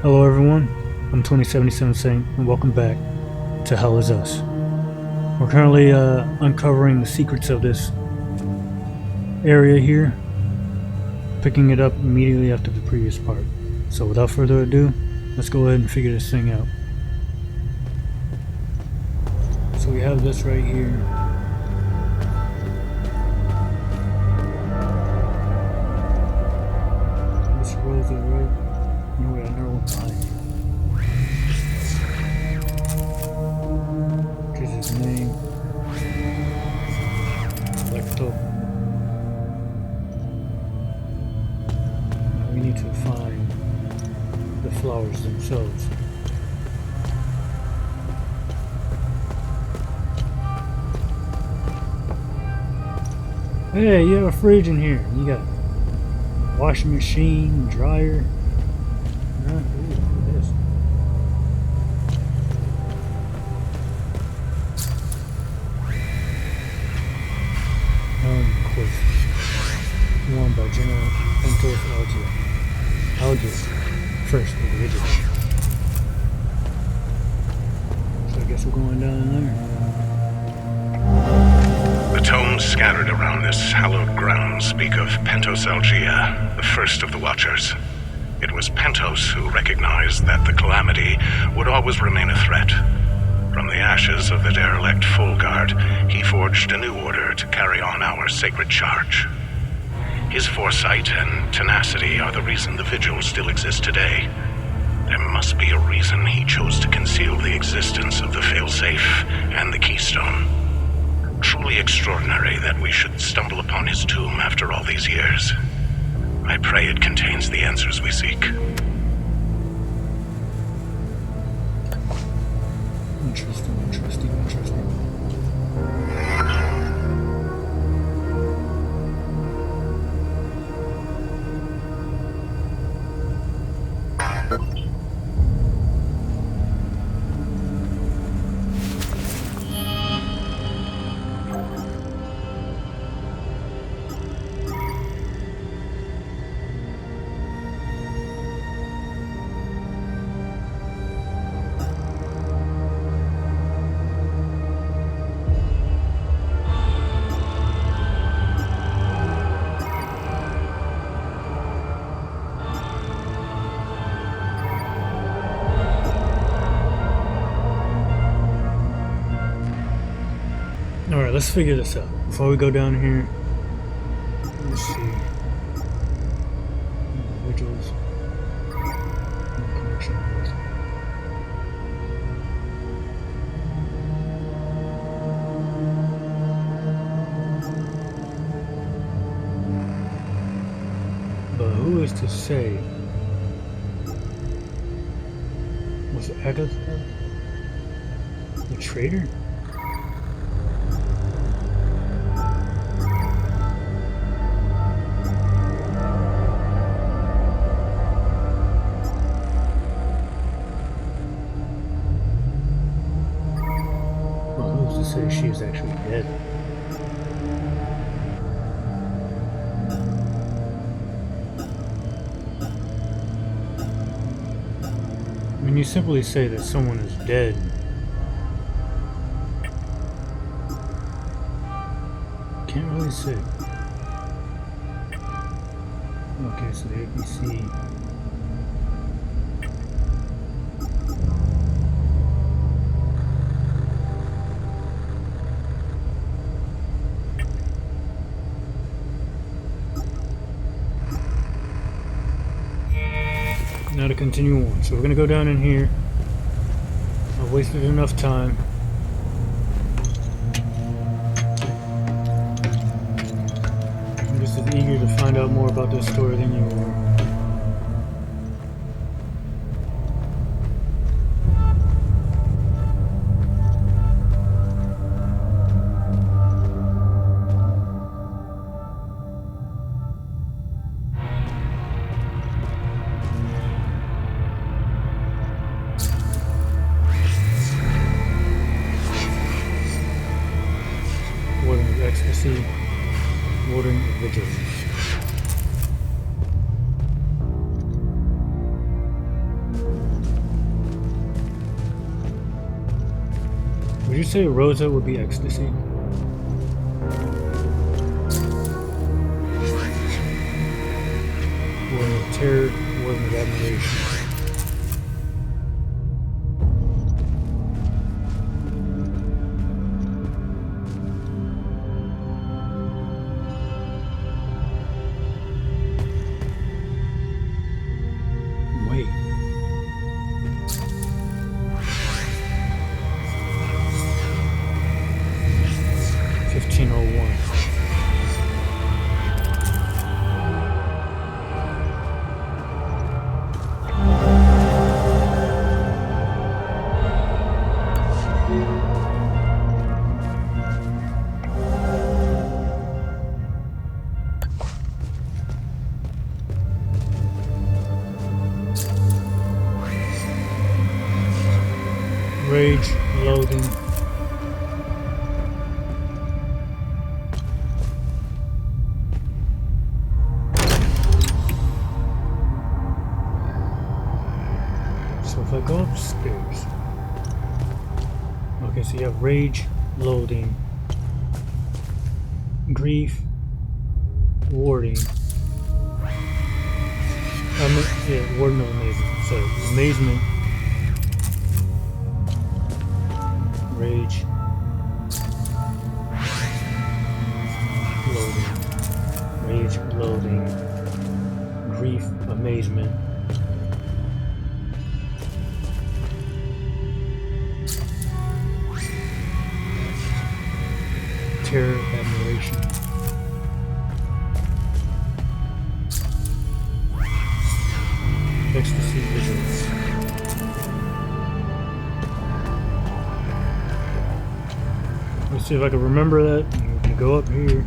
Hello everyone, I'm 2077 Saint and welcome back to hellisus. We're currently uncovering the secrets of this area here, picking it up immediately after the previous part. So without further ado, let's go ahead and figure this thing out. So we have this right here. This Rosa, right? No way, I never went behind. Which is his name? Electo. Now we need to find the flowers themselves. Hey, you have a fridge in here. You got washing machine, dryer. Ooh, look at this. Quiz. Won by General Pentos Algier. First individual. So I guess we're going down there. The tomes scattered around this hallowed ground speak of Pentos Algia, the first of the Watchers. It was Pentos who recognized that the Calamity would always remain a threat. From the ashes of the derelict Full Guard, he forged a new order to carry on our sacred charge. His foresight and tenacity are the reason the Vigil still exists today. There must be a reason he chose to conceal the existence of the failsafe and the keystone. Truly extraordinary that we should stumble upon his tomb after all these years. I pray it contains the answers we seek. Interesting. Alright, let's figure this out. Before we go down here, let's see. Individuals. No connection. But who is to say? Was Agatha the traitor? Say she is actually dead. When you simply say that someone is dead, can't really say. Okay, so the ABC. Now to continue on. So we're gonna go down in here. I've wasted enough time. I'm just as eager to find out more about this story than you are. Ecstasy, watering of vigilance. you say Rosa would be ecstasy? Or terror, warden of admiration? Wait. Rage, loathing. So if I go upstairs, okay, so you have rage, loathing, grief, warding. Yeah, warden of amazement. So amazement, rage, loathing, rage, loathing, grief, amazement. Terror, admiration. Ecstasy, vigilance. Let's see if I can remember that. We can go up here.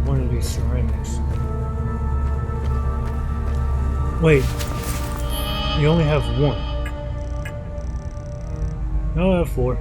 One of these ceramics. Wait, you only have one. No, I have four.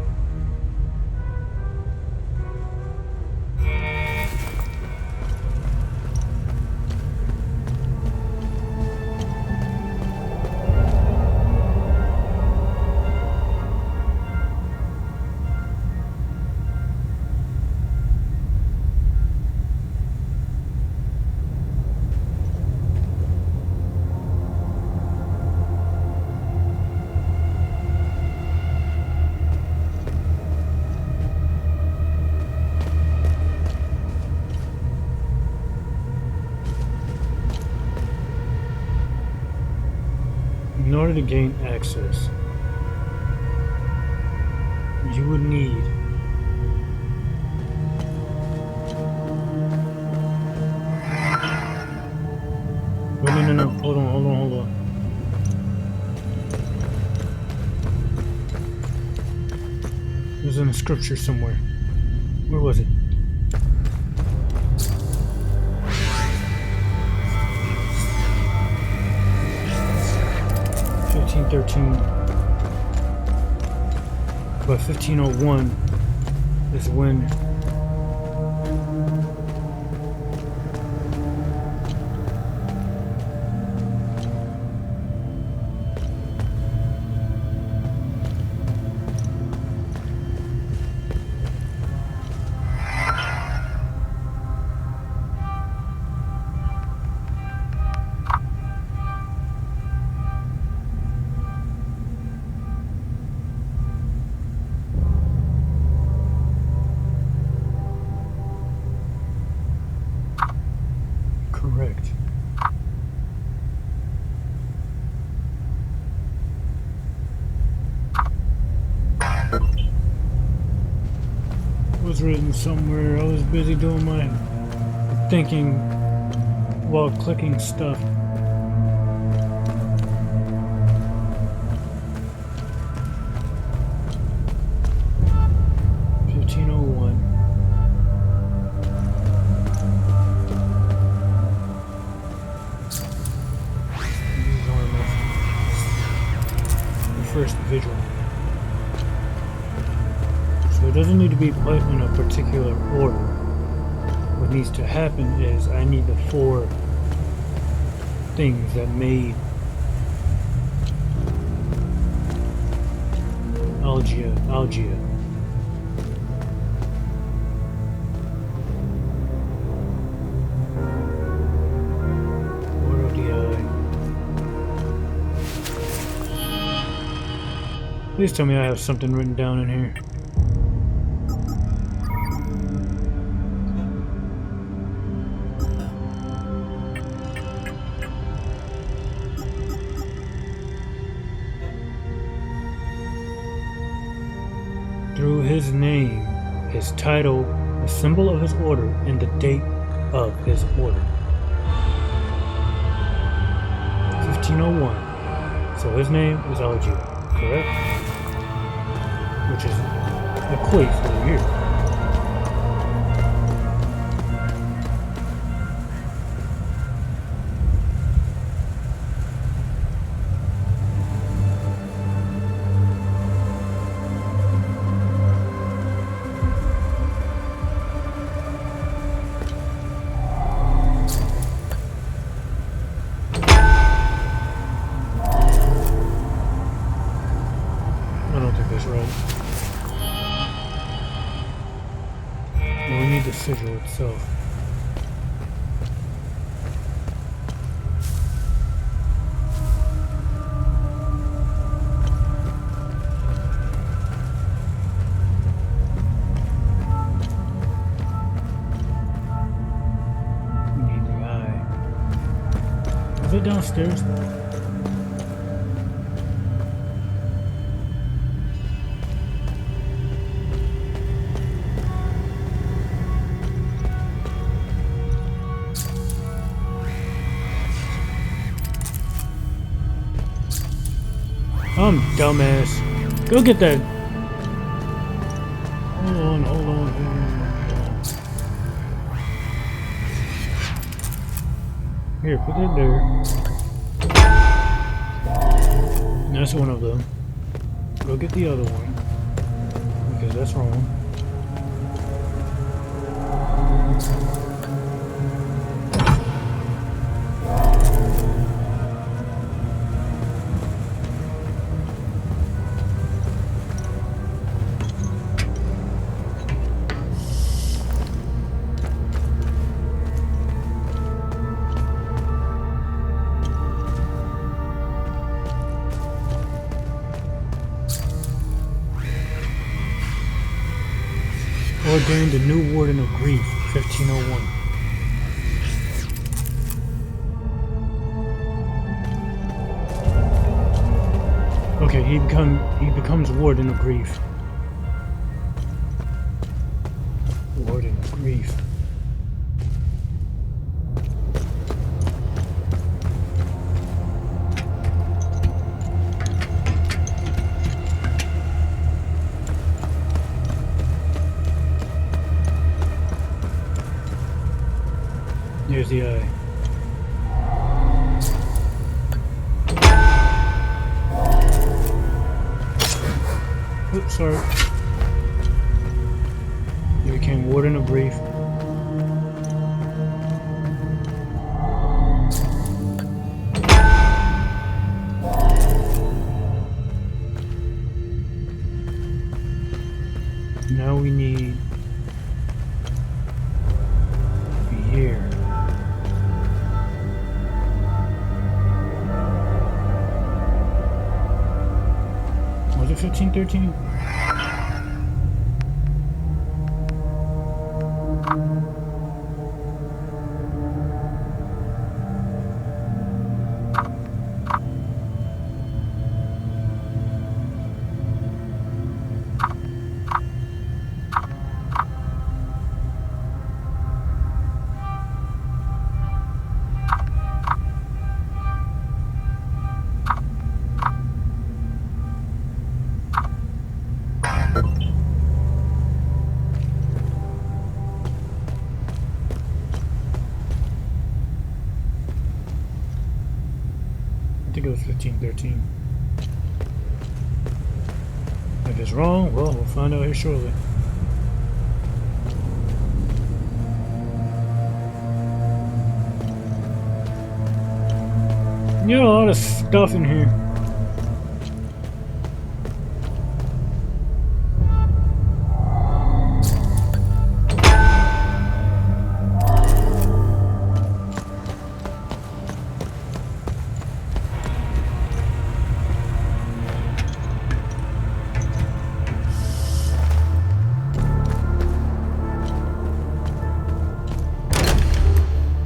In order to gain access, you would need no, hold on. It was in the scripture somewhere. Where was it? But 1501 is when correct. It was written somewhere. I was busy doing my thinking while clicking stuff. vigilant. So it doesn't need to be put in a particular order. What needs to happen is I need the 4 things that made Algia. Order of the Eye. Please tell me I have something written down in here. Through his name, his title, the symbol of his order, and the date of his order. 1501. So his name is Algia, correct? Which is equates over here. The sigil itself. We need the eye. Is it downstairs? Dumbass. Go get that. Hold on. Here, put it there. That's one of them. Go get the other one. Because that's wrong. Ordained the new Warden of Grief, 1501. Okay, he becomes Warden of Grief. Warden of Grief. Here's the eye. Oops, sorry. He became Warden of Grief. Now we need here. Was it 1513? I think it was 1513. If it's wrong, well, we'll find out here shortly. You got a lot of stuff in here.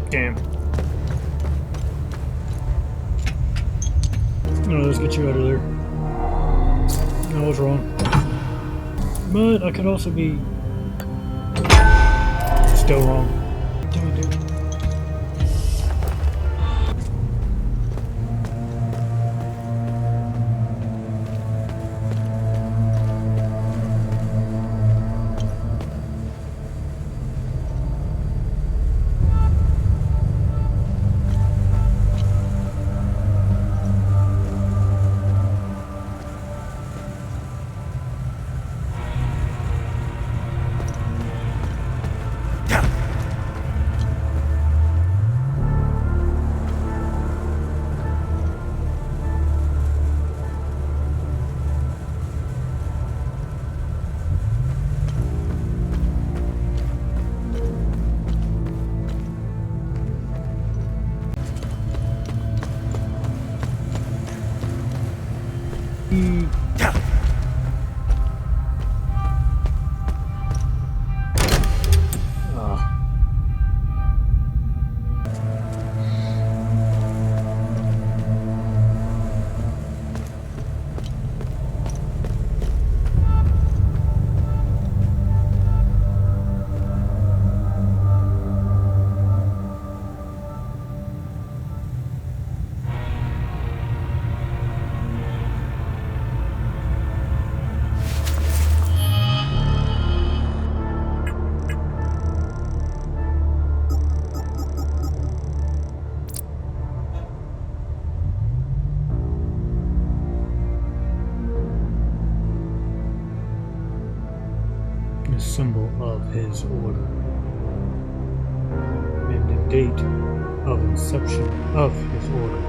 Damn. No, let's get you out of there. I was wrong. But I could also be still wrong. Damn it, dude. Symbol of his order and the date of inception of his order.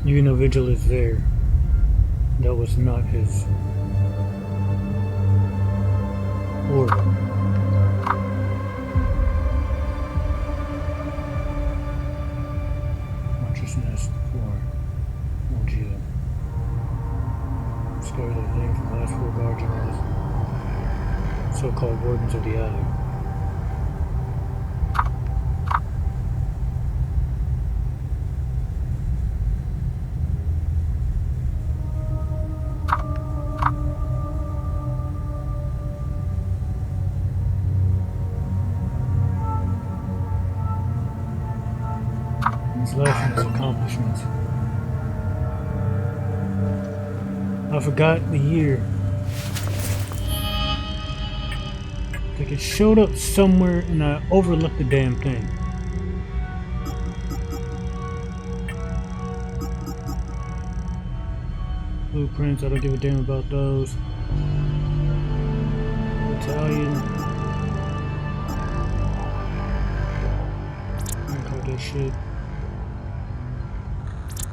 Even though Vigil is there, that was not his order. Consciousness for Mogia. Discover that name from the last 4 guardians of the so-called Wardens of the Eye. His life and his accomplishments. I forgot the year. Like it showed up somewhere and I overlooked the damn thing. Blueprints, I don't give a damn about those. Italian. I call that shit.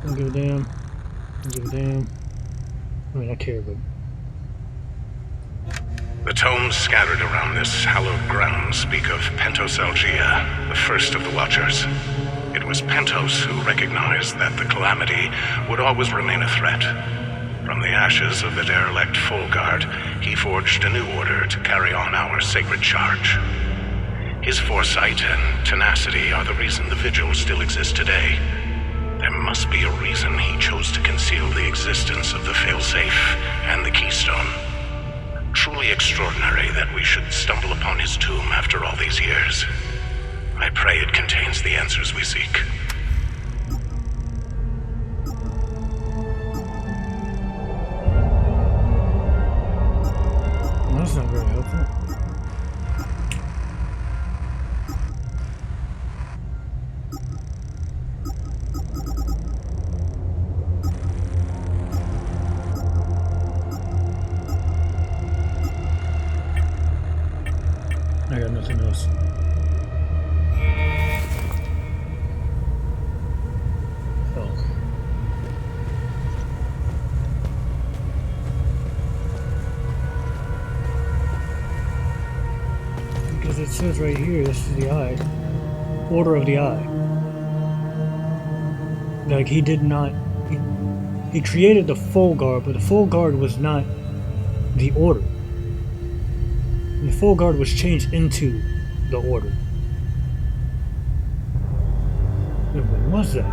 Don't give a damn. Don't give a damn. I mean, I care, but... The tomes scattered around this hallowed ground speak of Pentosalgia, the first of the Watchers. It was Pentos who recognized that the Calamity would always remain a threat. From the ashes of the derelict Full Guard, he forged a new order to carry on our sacred charge. His foresight and tenacity are the reason the Vigil still exists today. There must be a reason he chose to conceal the existence of the failsafe and the keystone. Truly extraordinary that we should stumble upon his tomb after all these years. I pray it contains the answers we seek. Well, that's not very helpful. I got nothing else. Oh. Because it says right here, this is the eye. Order of the eye. Like he did not... He created the Full Guard, but the Full Guard was not the order. The Full Guard was changed into the Order. When was that?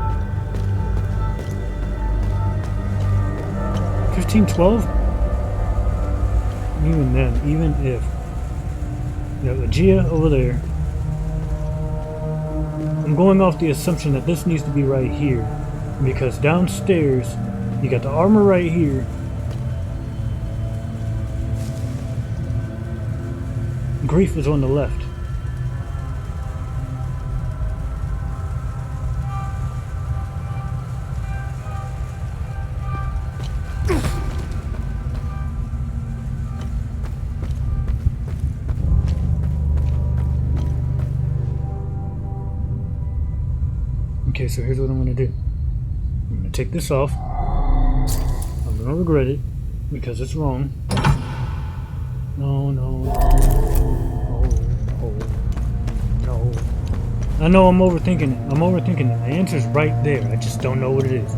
1512? Even then, even if you have Aegea over there, I'm going off the assumption that this needs to be right here, because downstairs you got the armor right here. Grief was on the left. Okay, so here's what I'm going to do. I'm going to take this off. I'm going to regret it because it's wrong. No. I know I'm overthinking it. I'm overthinking it. The answer's right there. I just don't know what it is.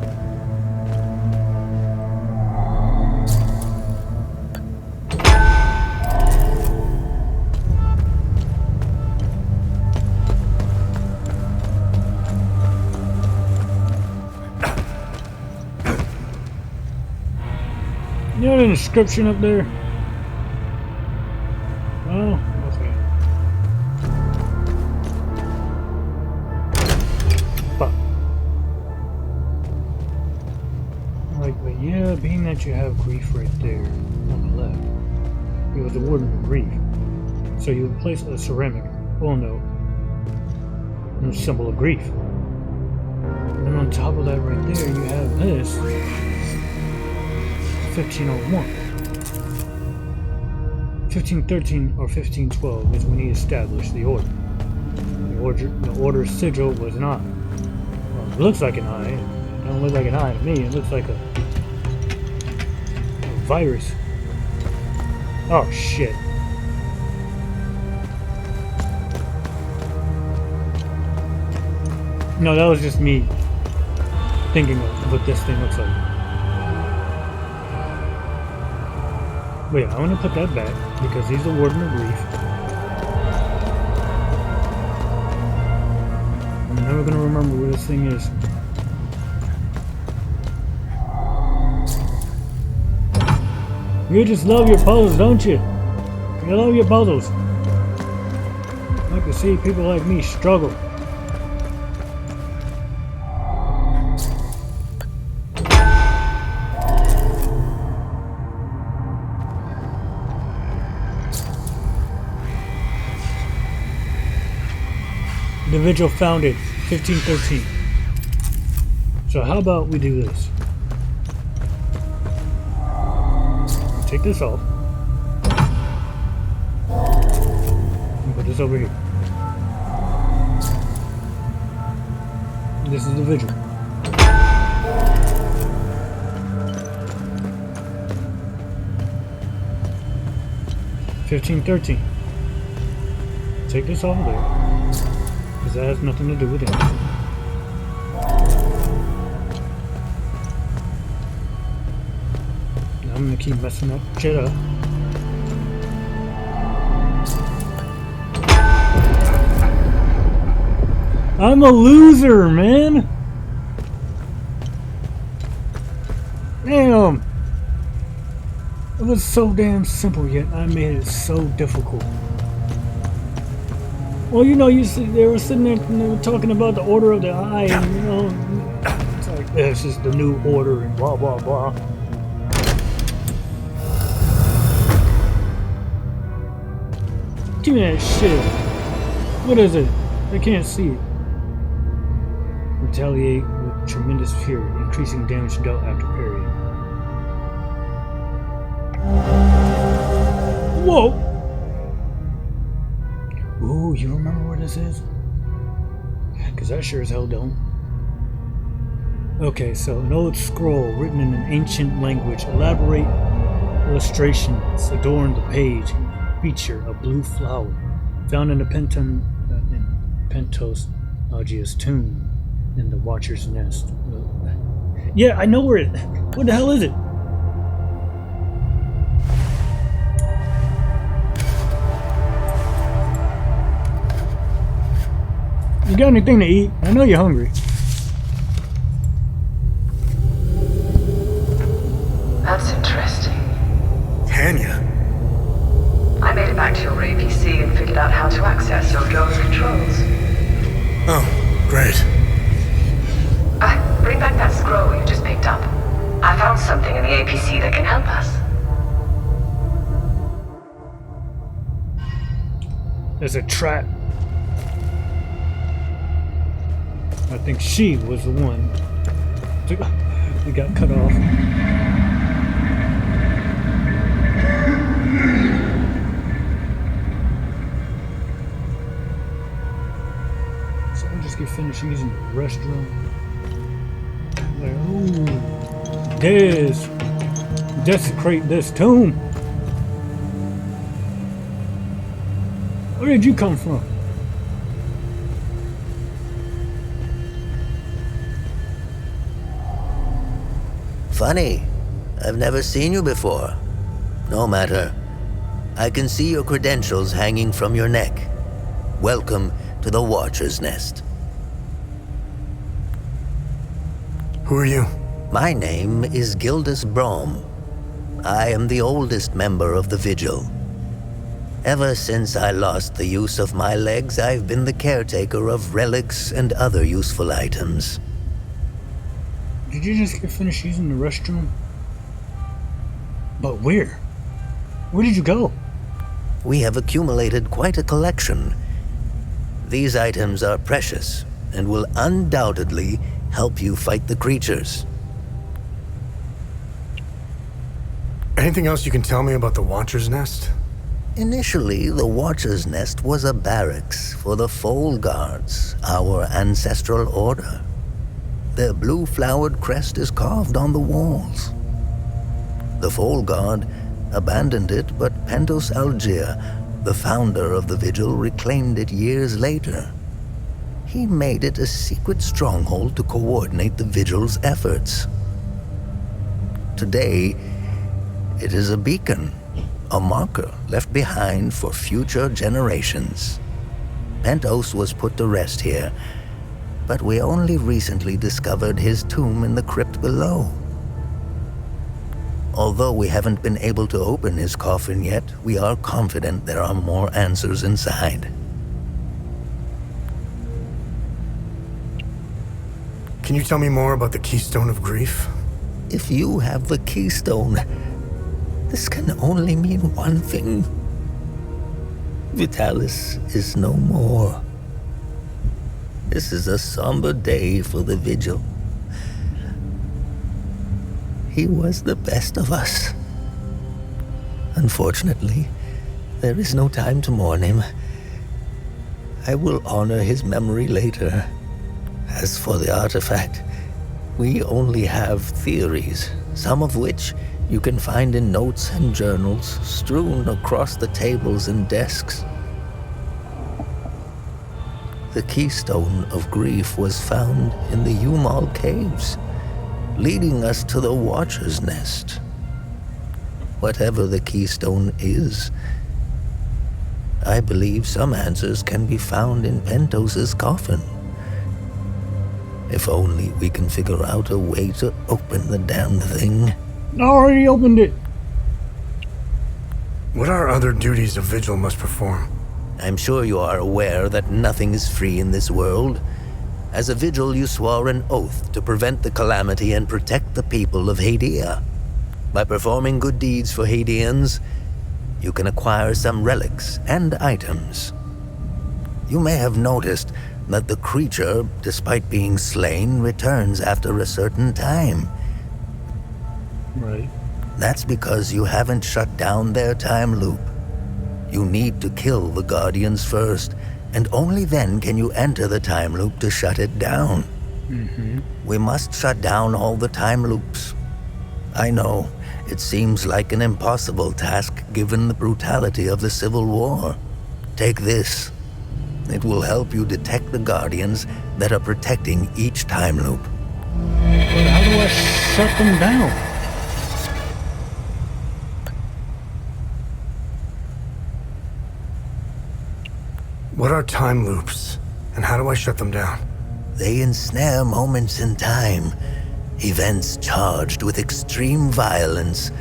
You know the inscription up there? Oh, okay. Fuck. But yeah, being that you have grief right there on the left, it was the Warden of Grief. So you would place a ceramic oil note and a symbol of grief. And on top of that right there, you have this 1501. 1513 or 1512 is when he established the order. The order's sigil was not. Well, it looks like an eye. It don't look like an eye to me. It looks like a virus. Oh shit. No, that was just me thinking of what this thing looks like. Wait, I'm gonna put that back because he's the Warden of Grief. I'm never gonna remember where this thing is. You just love your puzzles, don't you? You love your puzzles. I like to see people like me struggle. The Vigil founded 1513. So how about we do this? Take this off. And put this over here. This is the Vigil. $15.13. Take this off of there. Because that has nothing to do with it. I'm gonna keep messing up shit up. I'm a loser, man! Damn! It was so damn simple, yet I made it so difficult. Well, you know, they were sitting there and they were talking about the order of the eye, and you know, it's like, this is the new order, and blah, blah, blah. Give me that shit. What is it? I can't see it. Retaliate with tremendous fury, increasing damage dealt after parrying. Whoa! Ooh, you remember where this is? Because I sure as hell don't. Okay, so an old scroll written in an ancient language. Elaborate illustrations adorn the page. Feature a blue flower found in the Pentos Algia's tomb in the Watcher's Nest. Yeah, I know where it. What the hell is it? You got anything to eat? I know you're hungry. That's interesting. Tanya. I made it back to your APC and figured out how to access your drone's controls. Oh, great. Bring back that scroll you just picked up. I found something in the APC that can help us. There's a trap. I think she was the one. We got cut off. So I'll just get finished using the restroom. Like, ooh, desecrate this tomb. Where did you come from? Funny. I've never seen you before. No matter. I can see your credentials hanging from your neck. Welcome to the Watcher's Nest. Who are you? My name is Gildas Brom. I am the oldest member of the Vigil. Ever since I lost the use of my legs, I've been the caretaker of relics and other useful items. Did you just get finished using the restroom? But where? Where did you go? We have accumulated quite a collection. These items are precious and will undoubtedly help you fight the creatures. Anything else you can tell me about the Watcher's Nest? Initially, the Watcher's Nest was a barracks for the Foal Guards, our ancestral order. Their blue-flowered crest is carved on the walls. The Foal Guard abandoned it, but Pentos Algia, the founder of the Vigil, reclaimed it years later. He made it a secret stronghold to coordinate the Vigil's efforts. Today, it is a beacon, a marker left behind for future generations. Pentos was put to rest here, but we only recently discovered his tomb in the crypt below. Although we haven't been able to open his coffin yet, we are confident there are more answers inside. Can you tell me more about the Keystone of Grief? If you have the keystone, this can only mean one thing. Vitalis is no more. This is a somber day for the Vigil. He was the best of us. Unfortunately, there is no time to mourn him. I will honor his memory later. As for the artifact, we only have theories, some of which you can find in notes and journals strewn across the tables and desks. The Keystone of Grief was found in the Umal Caves, leading us to the Watcher's Nest. whatever the keystone is. I believe some answers can be found in Pentos's coffin. If only we can figure out a way to open the damn thing. I already opened it. What are other duties a vigil must perform? I'm sure you are aware that nothing is free in this world. As a vigil, you swore an oath to prevent the calamity and protect the people of Hadia. By performing good deeds for Hadians, you can acquire some relics and items. You may have noticed that the creature, despite being slain, returns after a certain time. Right. That's because you haven't shut down their time loop. You need to kill the Guardians first, and only then can you enter the time loop to shut it down. We must shut down all the time loops. I know, it seems like an impossible task given the brutality of the Civil War. Take this. It will help you detect the Guardians that are protecting each time loop. But how do I shut them down? What are time loops, and how do I shut them down? They ensnare moments in time, events charged with extreme violence,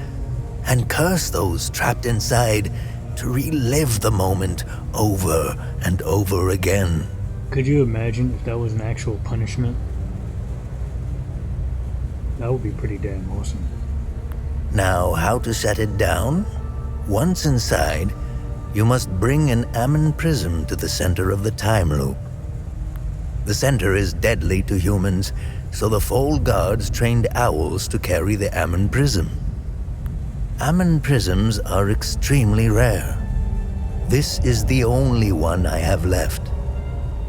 and curse those trapped inside to relive the moment over and over again. Could you imagine if that was an actual punishment? That would be pretty damn awesome. Now, how to shut it down? Once inside, you must bring an Ammon prism to the center of the time loop. The center is deadly to humans, so the Fold Guards trained owls to carry the Ammon prism. Ammon prisms are extremely rare. This is the only one I have left.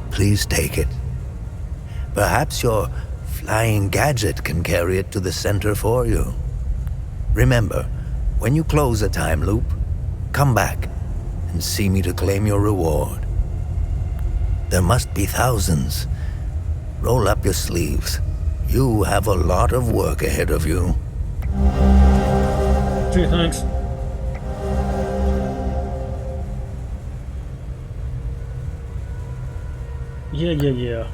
Please take it. Perhaps your flying gadget can carry it to the center for you. Remember, when you close a time loop, come back and see me to claim your reward. There must be thousands. Roll up your sleeves. You have a lot of work ahead of you. Gee, thanks. Yeah.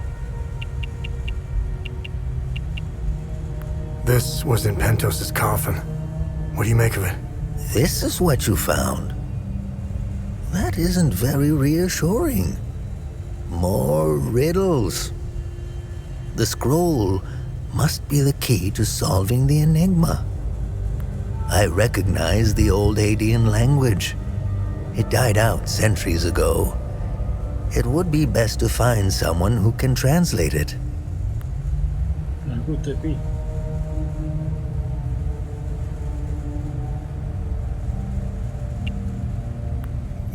This was in Pentos's coffin. What do you make of it? This is what you found. That isn't very reassuring. More riddles. The scroll must be the key to solving the enigma. I recognize the old Adian language. It died out centuries ago. It would be best to find someone who can translate it. And who would that be?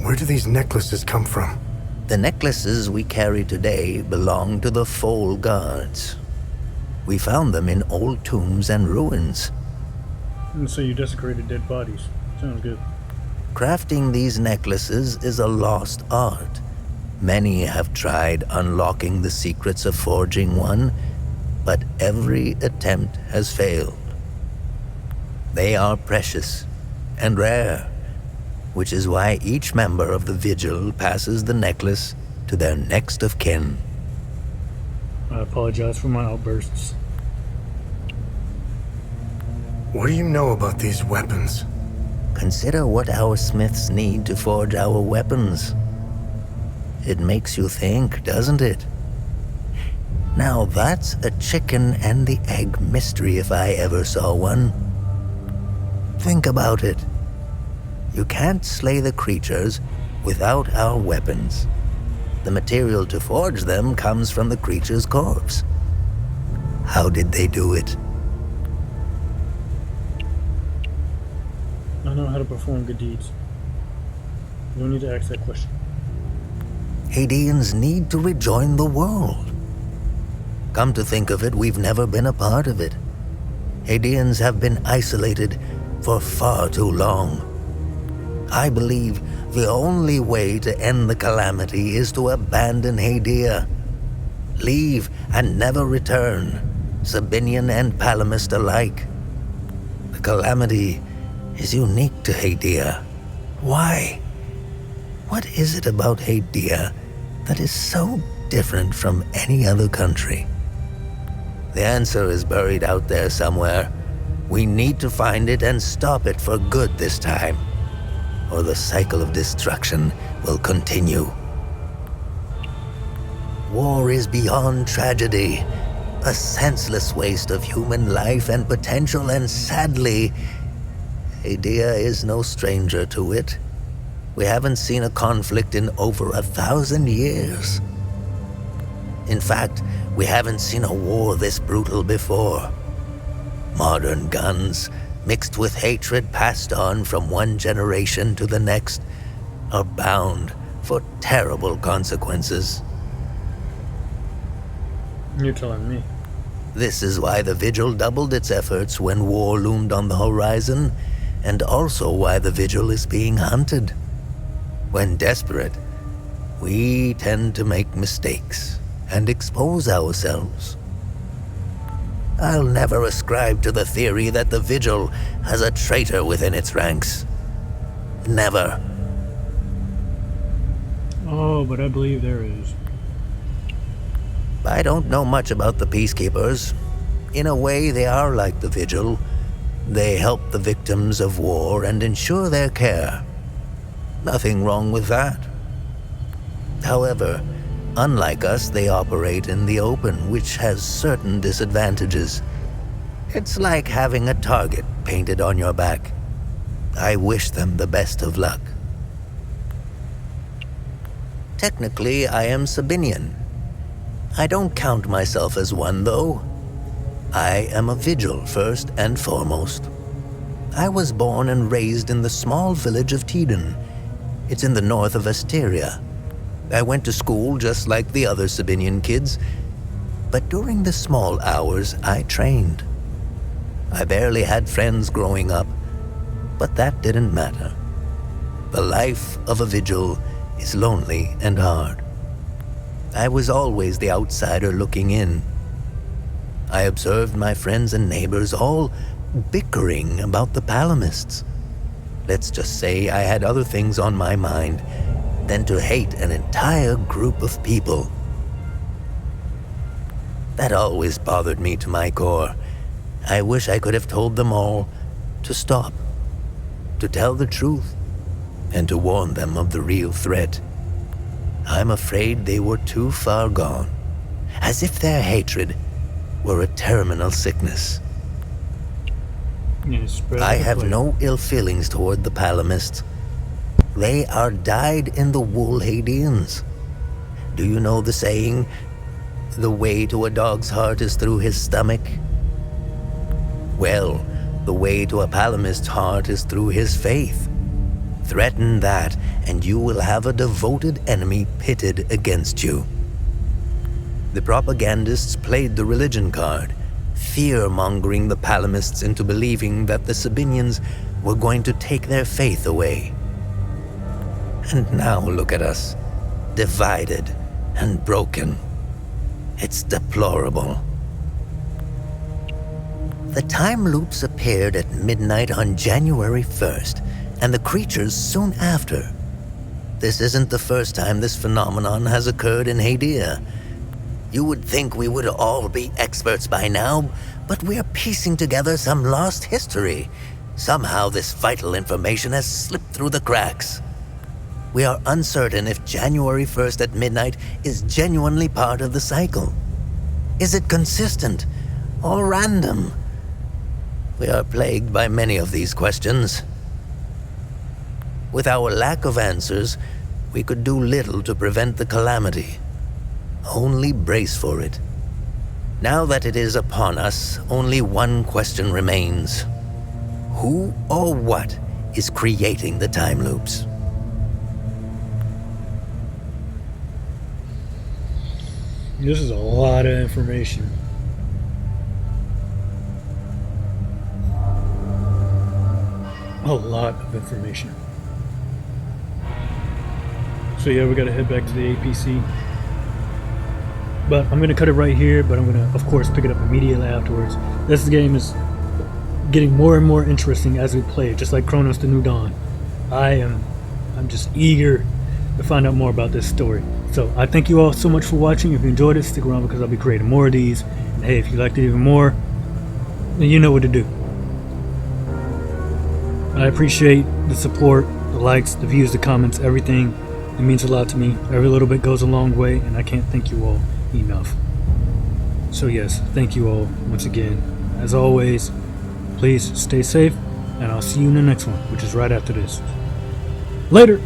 Where do these necklaces come from? The necklaces we carry today belong to the Fold Guards. We found them in old tombs and ruins. And so you desecrated dead bodies. Sounds good. Crafting these necklaces is a lost art. Many have tried unlocking the secrets of forging one, but every attempt has failed. They are precious and rare, which is why each member of the Vigil passes the necklace to their next of kin. I apologize for my outbursts. What do you know about these weapons? Consider what our smiths need to forge our weapons. It makes you think, doesn't it? Now that's a chicken and the egg mystery if I ever saw one. Think about it. You can't slay the creatures without our weapons. The material to forge them comes from the creature's corpse. How did they do it? I know how to perform good deeds. You don't need to ask that question. Hadeans need to rejoin the world. Come to think of it, we've never been a part of it. Hadeans have been isolated for far too long. I believe the only way to end the calamity is to abandon Hadia. Leave and never return, Sabinian and Palamist alike. The calamity is unique to Hadia. Why? What is it about Hadia that is so different from any other country? The answer is buried out there somewhere. We need to find it and stop it for good this time, or the cycle of destruction will continue. War is beyond tragedy, a senseless waste of human life and potential, and sadly, Hadia is no stranger to it. We haven't seen a conflict in over 1,000 years. In fact, we haven't seen a war this brutal before. Modern guns, mixed with hatred passed on from one generation to the next, are bound for terrible consequences. You're telling me. This is why the Vigil doubled its efforts when war loomed on the horizon, and also why the Vigil is being hunted. When desperate, we tend to make mistakes and expose ourselves. I'll never ascribe to the theory that the Vigil has a traitor within its ranks. Never. Oh, but I believe there is. I don't know much about the Peacekeepers. In a way, they are like the Vigil. They help the victims of war and ensure their care. Nothing wrong with that. However, unlike us, they operate in the open, which has certain disadvantages. It's like having a target painted on your back. I wish them the best of luck. Technically, I am Sabinian. I don't count myself as one, though. I am a Vigil first and foremost. I was born and raised in the small village of Teden. It's in the north of Asteria. I went to school just like the other Sabinian kids, but during the small hours, I trained. I barely had friends growing up, but that didn't matter. The life of a Vigil is lonely and hard. I was always the outsider looking in. I observed my friends and neighbors all bickering about the Palamists. Let's just say I had other things on my mind than to hate an entire group of people. That always bothered me to my core. I wish I could have told them all to stop, to tell the truth, and to warn them of the real threat. I'm afraid they were too far gone, as if their hatred were a terminal sickness. I have no ill feelings toward the Palamists. They are dyed-in-the-wool Hadeans. Do you know the saying, the way to a dog's heart is through his stomach? Well, the way to a Palamist's heart is through his faith. Threaten that, and you will have a devoted enemy pitted against you. The propagandists played the religion card, fear-mongering the Palamists into believing that the Sabinians were going to take their faith away. And now look at us, divided and broken. It's deplorable. The time loops appeared at midnight on January 1st, and the creatures soon after. This isn't the first time this phenomenon has occurred in Hadia. You would think we would all be experts by now, but we're piecing together some lost history. Somehow this vital information has slipped through the cracks. We are uncertain if January 1st at midnight is genuinely part of the cycle. Is it consistent or random? We are plagued by many of these questions. With our lack of answers, we could do little to prevent the calamity. Only brace for it. Now that it is upon us, only one question remains. Who or what is creating the time loops? This is a lot of information. A lot of information. So yeah, we gotta head back to the APC. But I'm gonna cut it right here, but I'm gonna, of course, pick it up immediately afterwards. This game is getting more and more interesting as we play it, just like Chronos the New Dawn. I'm just eager to find out more about this story. So I thank you all so much for watching. If you enjoyed it, stick around because I'll be creating more of these. And hey, if you liked it even more, then you know what to do. I appreciate the support, the likes, the views, the comments, everything. It means a lot to me. Every little bit goes a long way, and I can't thank you all enough. So yes, thank you all once again. As always, please stay safe, and I'll see you in the next one, which is right after this. Later!